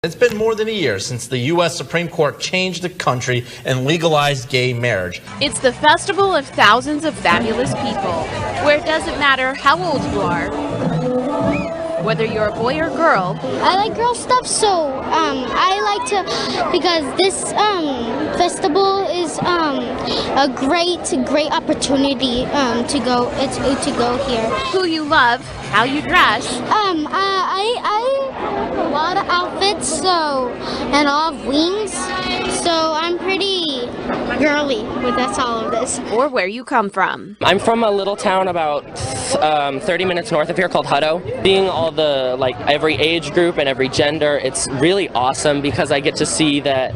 It's been more than a year since the U.S. Supreme Court changed the country and legalized gay marriage. It's the festival of thousands of fabulous people, where it doesn't matter how old you are, whether you're a boy or girl. I like girl stuff, so I like to, because this festival is a great opportunity to go here. Who you love, how you dress. I have a lot of outfits, and all of wings, so I'm pretty girly with all of this. Or where you come from. I'm from a little town about 30 minutes north of here called Hutto. Being all the, every age group and every gender, it's really awesome because I get to see that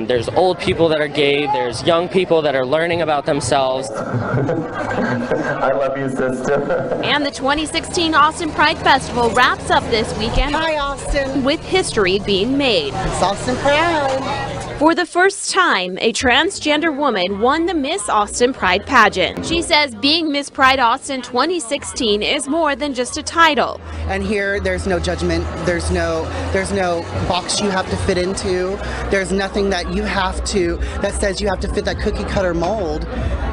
there's old people that are gay, there's young people that are learning about themselves. I love you, sister. And the 2016 Austin Pride Festival wraps up this weekend. Hi, Austin. With history being made. It's Austin Pride. For the first time, a transgender woman won the Miss Austin Pride pageant. She says being Miss Pride Austin 2016 is more than just a title. And here, there's no judgment. There's no box you have to fit into. There's nothing that says you have to fit that cookie cutter mold.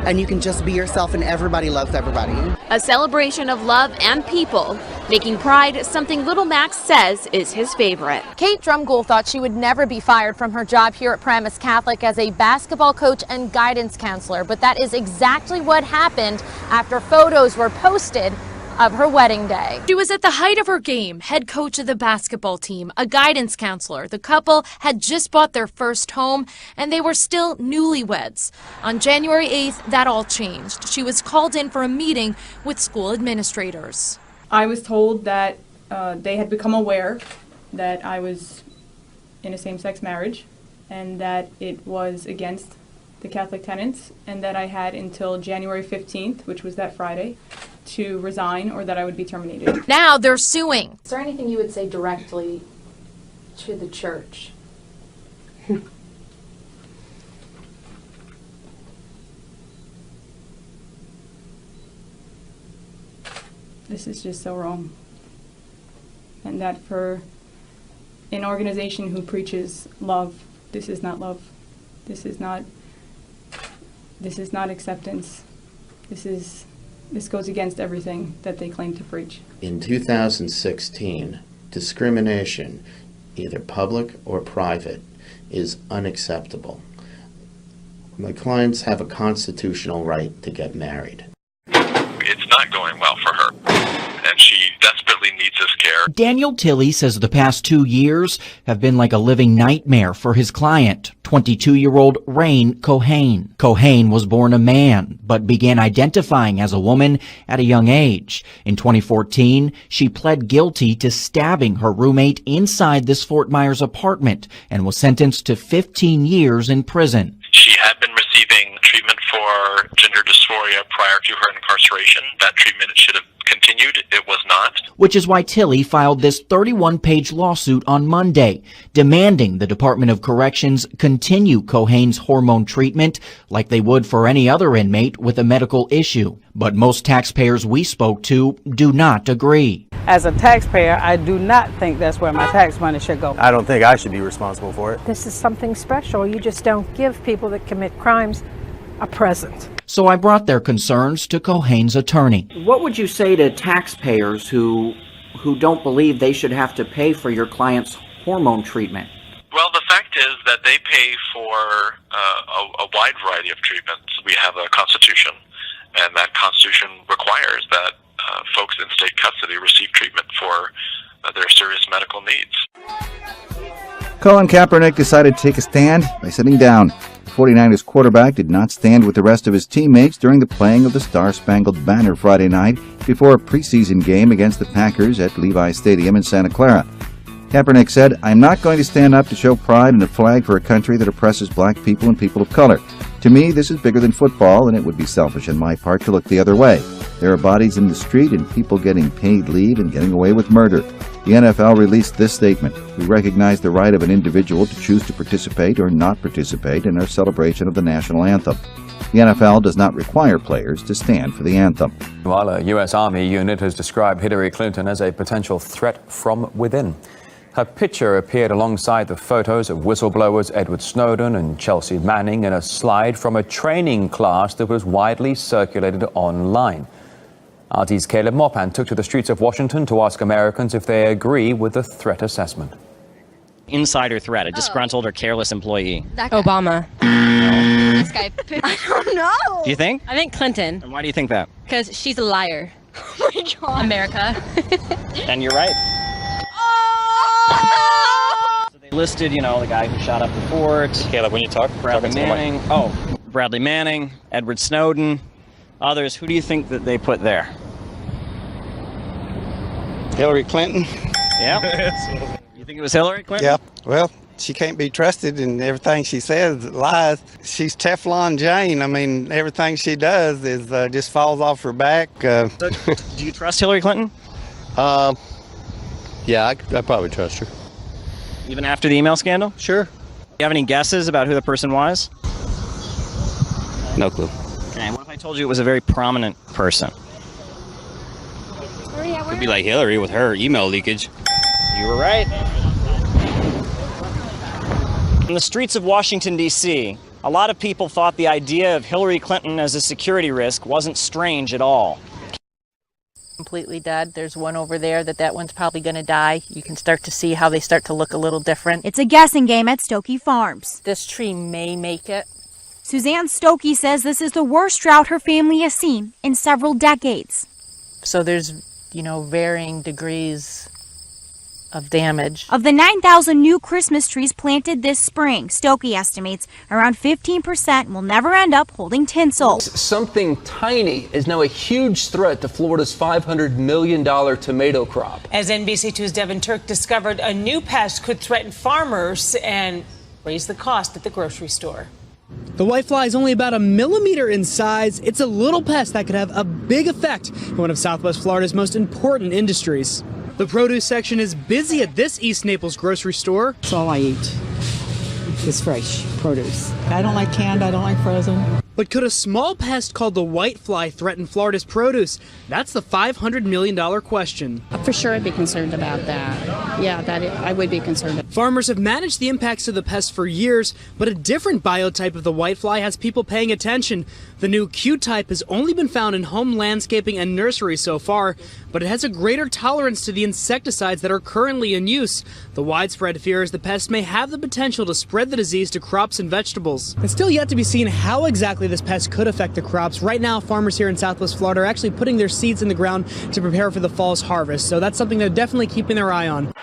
And you can just be yourself, and everybody loves everybody. A celebration of love and people, making Pride something Little Max says is his favorite. Kate Drumgoole thought she would never be fired from her job here at Paramus Catholic as a basketball coach and guidance counselor, but that is exactly what happened after photos were posted of her wedding day. She was at the height of her game, head coach of the basketball team, a guidance counselor. The couple had just bought their first home, and they were still newlyweds. On January 8th, that all changed. She was called in for a meeting with school administrators. I was told that they had become aware that I was in a same-sex marriage and that it was against the Catholic tenets, and that I had until January 15th, which was that Friday, to resign or that I would be terminated. Now they're suing. Is there anything you would say directly to the church? This is just so wrong. And that for an organization who preaches love, this is not love. This is not acceptance. This goes against everything that they claim to preach. In 2016, discrimination, either public or private, is unacceptable. My clients have a constitutional right to get married. It's not going well for her, and she desperately needs this care. Daniel Tilley says the past 2 years have been like a living nightmare for his client, 22-year-old Rain Cohane. Cohane was born a man, but began identifying as a woman at a young age. In 2014, she pled guilty to stabbing her roommate inside this Fort Myers apartment and was sentenced to 15 years in prison. She had been receiving treatment for gender dysphoria prior to her incarceration. That treatment should have continued. It was not. Which is why Tilley filed this 31-page lawsuit on Monday, demanding the Department of Corrections continue Cohane's hormone treatment like they would for any other inmate with a medical issue. But most taxpayers we spoke to do not agree. As a taxpayer, I do not think that's where my tax money should go. I don't think I should be responsible for it. This is something special. You just don't give people that commit crimes a present. So I brought their concerns to Cohane's attorney. What would you say to taxpayers who don't believe they should have to pay for your client's hormone treatment? Well, the fact is that they pay for a wide variety of treatments. We have a constitution, and that constitution requires that folks in state custody receive treatment for their serious medical needs. Colin Kaepernick decided to take a stand by sitting down. The 49ers quarterback did not stand with the rest of his teammates during the playing of the Star-Spangled Banner Friday night before a preseason game against the Packers at Levi Stadium in Santa Clara. Kaepernick said, "I'm not going to stand up to show pride in a flag for a country that oppresses black people and people of color. To me, this is bigger than football, and it would be selfish on my part to look the other way. There are bodies in the street and people getting paid leave and getting away with murder." The NFL released this statement: "We recognize the right of an individual to choose to participate or not participate in our celebration of the national anthem. The NFL does not require players to stand for the anthem." While a U.S. Army unit has described Hillary Clinton as a potential threat from within. Her picture appeared alongside the photos of whistleblowers Edward Snowden and Chelsea Manning in a slide from a training class that was widely circulated online. RT's Caleb Mopan took to the streets of Washington to ask Americans if they agree with the threat assessment. Insider threat, a disgruntled or careless employee. Obama. No. This guy. I don't know. Do you think? I think Clinton. And why do you think that? Because she's a liar. Oh my God. America. And you're right. So they listed, the guy who shot up the fort. Caleb, when you talk, Bradley Manning. Oh, Bradley Manning, Edward Snowden, others. Who do you think that they put there? Hillary Clinton. Yeah. You think it was Hillary Clinton? Yeah. Well, she can't be trusted, and everything she says lies. She's Teflon Jane. I mean, everything she does is just falls off her back. So, do you trust Hillary Clinton? Yeah, I probably trust her. Even after the email scandal? Sure. Do you have any guesses about who the person was? No clue. Okay, what if I told you it was a very prominent person? Could be like Hillary with her email leakage. You were right. In the streets of Washington, D.C., a lot of people thought the idea of Hillary Clinton as a security risk wasn't strange at all. Completely dead. There's one over there that one's probably going to die. You can start to see how they start to look a little different. It's a guessing game at Stokey Farms. This tree may make it. Suzanne Stokey says this is the worst drought her family has seen in several decades. So there's, varying degrees of damage. Of the 9,000 new Christmas trees planted this spring, Stokey estimates around 15% will never end up holding tinsel. Something tiny is now a huge threat to Florida's $500 million tomato crop. As NBC2's Devin Turk discovered, a new pest could threaten farmers and raise the cost at the grocery store. The whitefly is only about 1 millimeter in size. It's a little pest that could have a big effect in one of Southwest Florida's most important industries. The produce section is busy at this East Naples grocery store. That's all I eat is fresh produce. I don't like canned, I don't like frozen. But could a small pest called the whitefly threaten Florida's produce? That's the $500 million question. For sure I'd be concerned about that. Yeah, I would be concerned. Farmers have managed the impacts of the pest for years, but a different biotype of the whitefly has people paying attention. The new Q type has only been found in home landscaping and nurseries so far, but it has a greater tolerance to the insecticides that are currently in use. The widespread fear is the pest may have the potential to spread the disease to crops and vegetables. It's still yet to be seen how exactly this pest could affect the crops. Right now, farmers here in Southwest Florida are actually putting their seeds in the ground to prepare for the fall's harvest, so that's something they're definitely keeping their eye on.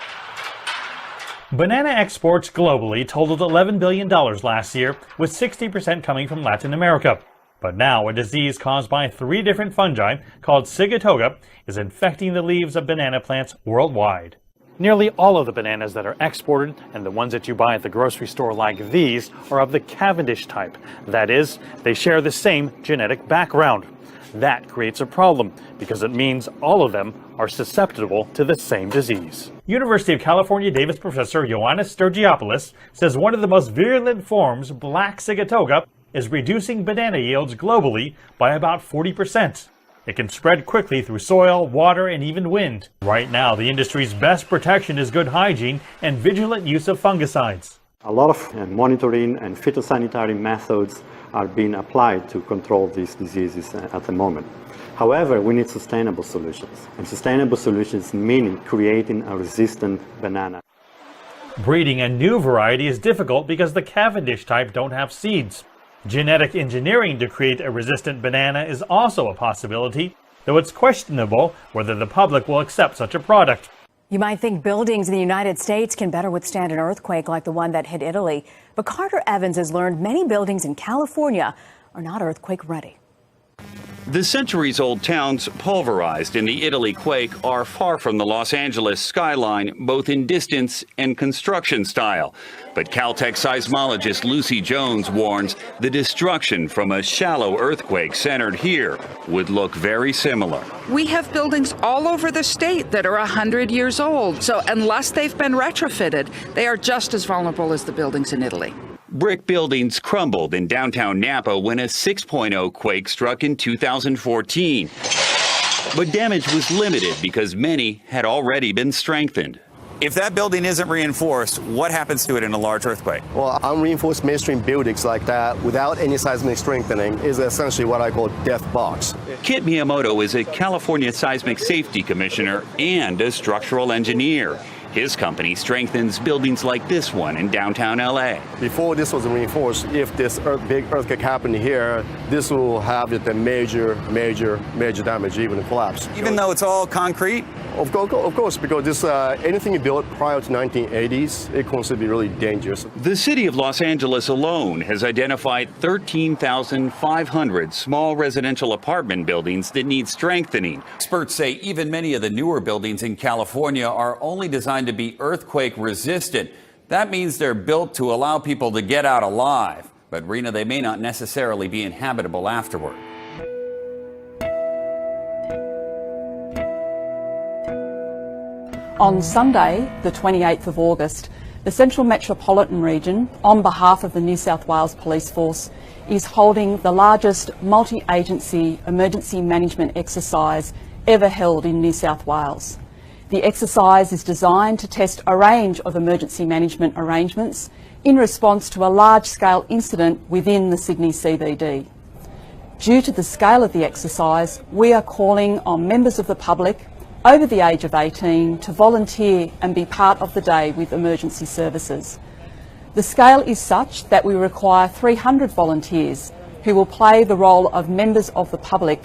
Banana exports globally totaled $11 billion last year, with 60% coming from Latin America. But now a disease caused by 3 different fungi called Sigatoka is infecting the leaves of banana plants worldwide. Nearly all of the bananas that are exported and the ones that you buy at the grocery store like these are of the Cavendish type. That is, they share the same genetic background. That creates a problem because it means all of them are susceptible to the same disease. University of California Davis professor Ioannis Sturgiopoulos says one of the most virulent forms, black Sigatoka, is reducing banana yields globally by about 40%. It can spread quickly through soil, water, and even wind. Right now, the industry's best protection is good hygiene and vigilant use of fungicides. A lot of monitoring and phytosanitary methods are being applied to control these diseases at the moment. However, we need sustainable solutions. And sustainable solutions meaning creating a resistant banana. Breeding a new variety is difficult because the Cavendish type don't have seeds. Genetic engineering to create a resistant banana is also a possibility, though it's questionable whether the public will accept such a product. You might think buildings in the United States can better withstand an earthquake like the one that hit Italy, but Carter Evans has learned many buildings in California are not earthquake ready. The centuries-old towns pulverized in the Italy quake are far from the Los Angeles skyline, both in distance and construction style. But Caltech seismologist Lucy Jones warns the destruction from a shallow earthquake centered here would look very similar. We have buildings all over the state that are 100 years old, so unless they've been retrofitted, they are just as vulnerable as the buildings in Italy. Brick buildings crumbled in downtown Napa when a 6.0 quake struck in 2014. But damage was limited because many had already been strengthened. If that building isn't reinforced, what happens to it in a large earthquake? Well, unreinforced mainstream buildings like that without any seismic strengthening is essentially what I call death box. Kit Miyamoto is a California seismic safety commissioner and a structural engineer. His company strengthens buildings like this one in downtown LA. Before this was reinforced, if this big earthquake happened here, this will have the major damage, even collapse. Even though it's all concrete? Of course, because this anything built prior to 1980s, it considered to be really dangerous. The city of Los Angeles alone has identified 13,500 small residential apartment buildings that need strengthening. Experts say even many of the newer buildings in California are only designed to be earthquake resistant. That means they're built to allow people to get out alive. But Rena, they may not necessarily be inhabitable afterward. On Sunday, the 28th of August, the Central Metropolitan Region, on behalf of the New South Wales Police Force, is holding the largest multi-agency emergency management exercise ever held in New South Wales. The exercise is designed to test a range of emergency management arrangements in response to a large-scale incident within the Sydney CBD. Due to the scale of the exercise, we are calling on members of the public over the age of 18 to volunteer and be part of the day with emergency services. The scale is such that we require 300 volunteers who will play the role of members of the public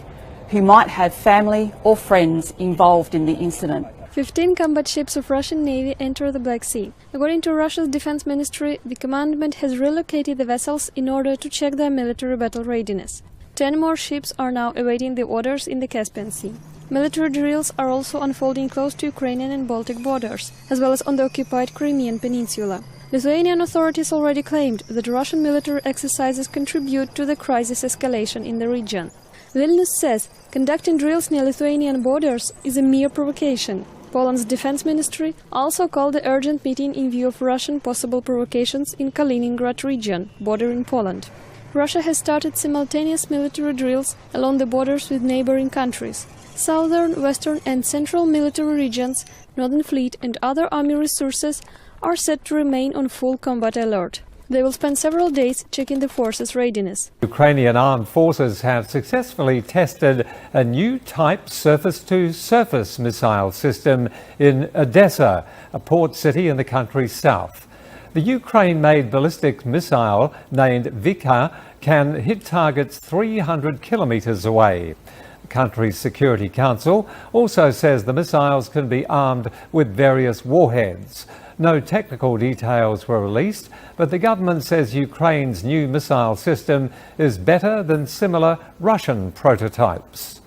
who might have family or friends involved in the incident. 15 combat ships of Russian Navy enter the Black Sea. According to Russia's defense ministry, the commandment has relocated the vessels in order to check their military battle readiness. 10 more ships are now awaiting the orders in the Caspian Sea. Military drills are also unfolding close to Ukrainian and Baltic borders, as well as on the occupied Crimean Peninsula. Lithuanian authorities already claimed that Russian military exercises contribute to the crisis escalation in the region. Vilnius says conducting drills near Lithuanian borders is a mere provocation. Poland's defense ministry also called the urgent meeting in view of Russian possible provocations in Kaliningrad region, bordering Poland. Russia has started simultaneous military drills along the borders with neighboring countries. Southern, Western and Central military regions, Northern Fleet and other army resources are set to remain on full combat alert. They will spend several days checking the forces' readiness. Ukrainian armed forces have successfully tested a new type surface-to-surface missile system in Odessa, a port city in the country's south. The Ukraine-made ballistic missile named Vika can hit targets 300 kilometers away. The country's Security Council also says the missiles can be armed with various warheads. No technical details were released, but the government says Ukraine's new missile system is better than similar Russian prototypes.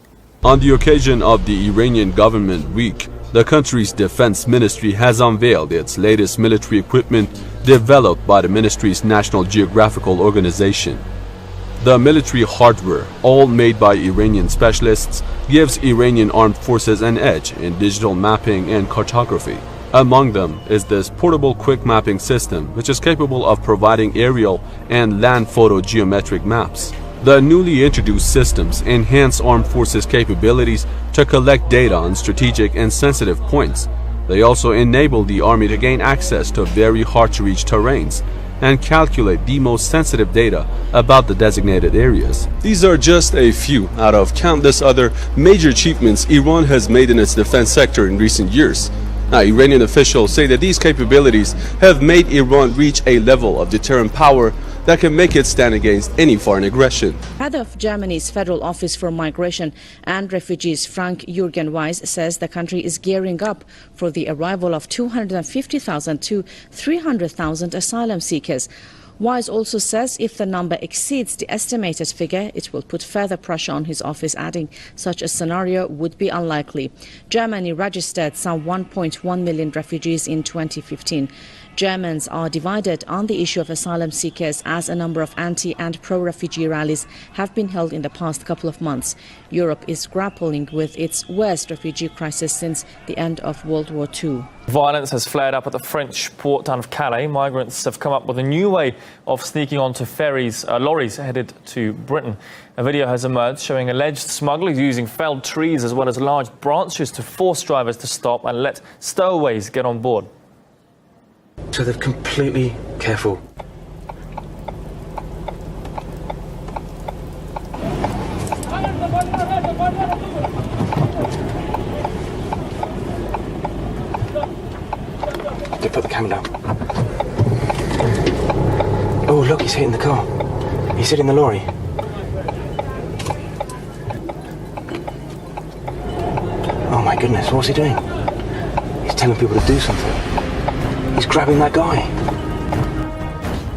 On the occasion of the Iranian Government Week, the country's defense ministry has unveiled its latest military equipment developed by the ministry's National Geographical Organization. The military hardware, all made by Iranian specialists, gives Iranian armed forces an edge in digital mapping and cartography. Among them is this portable quick mapping system, which is capable of providing aerial and land photogeometric maps. The newly introduced systems enhance armed forces' capabilities to collect data on strategic and sensitive points. They also enable the Army to gain access to very hard-to-reach terrains and calculate the most sensitive data about the designated areas. These are just a few out of countless other major achievements Iran has made in its defense sector in recent years. Now, Iranian officials say that these capabilities have made Iran reach a level of deterrent power that can make it stand against any foreign aggression. Head of Germany's Federal Office for Migration and Refugees, Frank-Jürgen Weiss, says the country is gearing up for the arrival of 250,000 to 300,000 asylum seekers. Weiss also says if the number exceeds the estimated figure, it will put further pressure on his office, adding such a scenario would be unlikely. Germany registered some 1.1 million refugees in 2015. Germans are divided on the issue of asylum seekers as a number of anti- and pro-refugee rallies have been held in the past couple of months. Europe is grappling with its worst refugee crisis since the end of World War II. Violence has flared up at the French port town of Calais. Migrants have come up with a new way of sneaking onto lorries headed to Britain. A video has emerged showing alleged smugglers using felled trees as well as large branches to force drivers to stop and let stowaways get on board. So they're completely careful. They put the camera down. Oh, look, he's hitting the car. He's hitting the lorry. Oh my goodness, what's he doing? He's telling people to do something. He's grabbing that guy.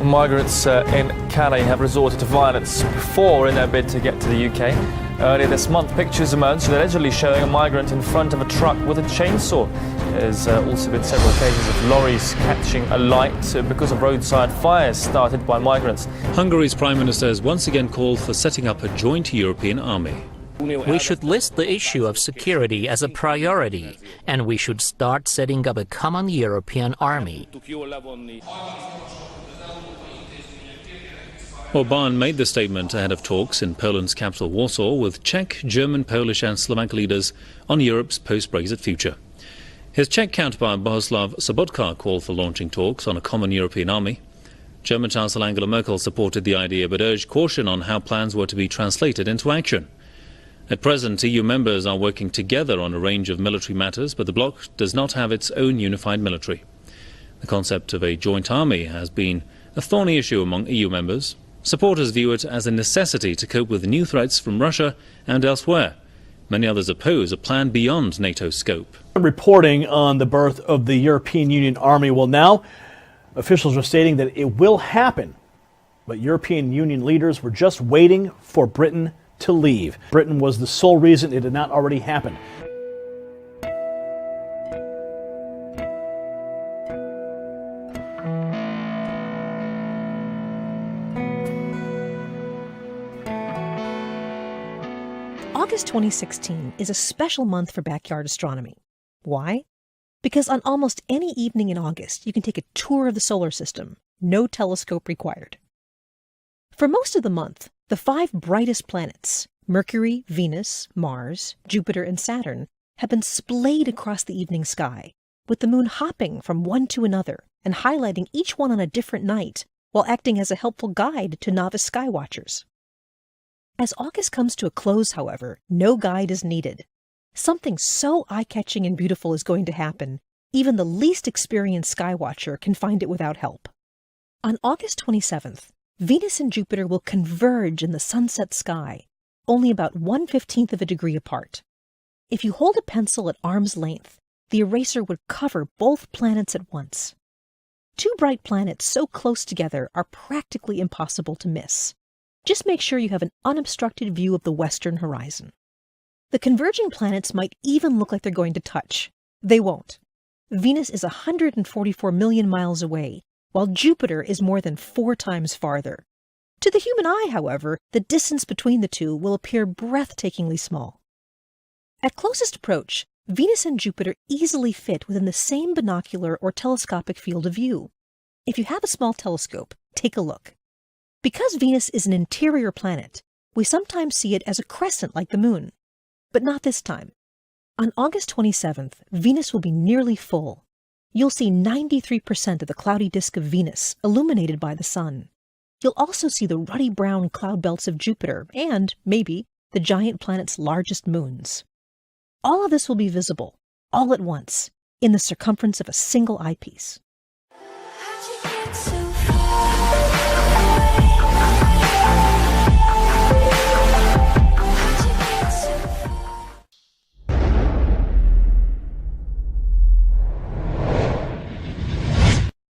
Migrants in Calais have resorted to violence before in their bid to get to the UK. Earlier this month, pictures emerged allegedly showing a migrant in front of a truck with a chainsaw. There's also been several cases of lorries catching alight because of roadside fires started by migrants. Hungary's Prime Minister has once again called for setting up a joint European army. We should list the issue of security as a priority, and we should start setting up a common European army. Orbán made the statement ahead of talks in Poland's capital Warsaw with Czech, German, Polish and Slovak leaders on Europe's post-Brexit future. His Czech counterpart Bohuslav Sobotka called for launching talks on a common European army. German Chancellor Angela Merkel supported the idea but urged caution on how plans were to be translated into action. At present, EU members are working together on a range of military matters, but the bloc does not have its own unified military. The concept of a joint army has been a thorny issue among EU members. Supporters view it as a necessity to cope with new threats from Russia and elsewhere. Many others oppose a plan beyond NATO's scope. Reporting on the birth of the European Union Army. Well, now officials are stating that it will happen, but European Union leaders were just waiting for Britain to leave. Britain was the sole reason it did not already happen. August 2016 is a special month for backyard astronomy. Why? Because on almost any evening in August, you can take a tour of the solar system, no telescope required. For most of the month, the 5 brightest planets, Mercury, Venus, Mars, Jupiter, and Saturn, have been splayed across the evening sky, with the moon hopping from one to another and highlighting each one on a different night, while acting as a helpful guide to novice skywatchers. As August comes to a close, however, no guide is needed. Something so eye-catching and beautiful is going to happen, even the least experienced skywatcher can find it without help. On August 27th, Venus and Jupiter will converge in the sunset sky, only about 1/15 of a degree apart. If you hold a pencil at arm's length, the eraser would cover both planets at once. 2 bright planets so close together are practically impossible to miss. Just make sure you have an unobstructed view of the western horizon. The converging planets might even look like they're going to touch. They won't. Venus is 144 million miles away, while Jupiter is more than 4 times farther. To the human eye, however, the distance between the two will appear breathtakingly small. At closest approach, Venus and Jupiter easily fit within the same binocular or telescopic field of view. If you have a small telescope, take a look. Because Venus is an interior planet, we sometimes see it as a crescent like the moon. But not this time. On August 27th, Venus will be nearly full. You'll see 93% of the cloudy disk of Venus illuminated by the sun. You'll also see the ruddy brown cloud belts of Jupiter and, maybe, the giant planet's largest moons. All of this will be visible, all at once, in the circumference of a single eyepiece.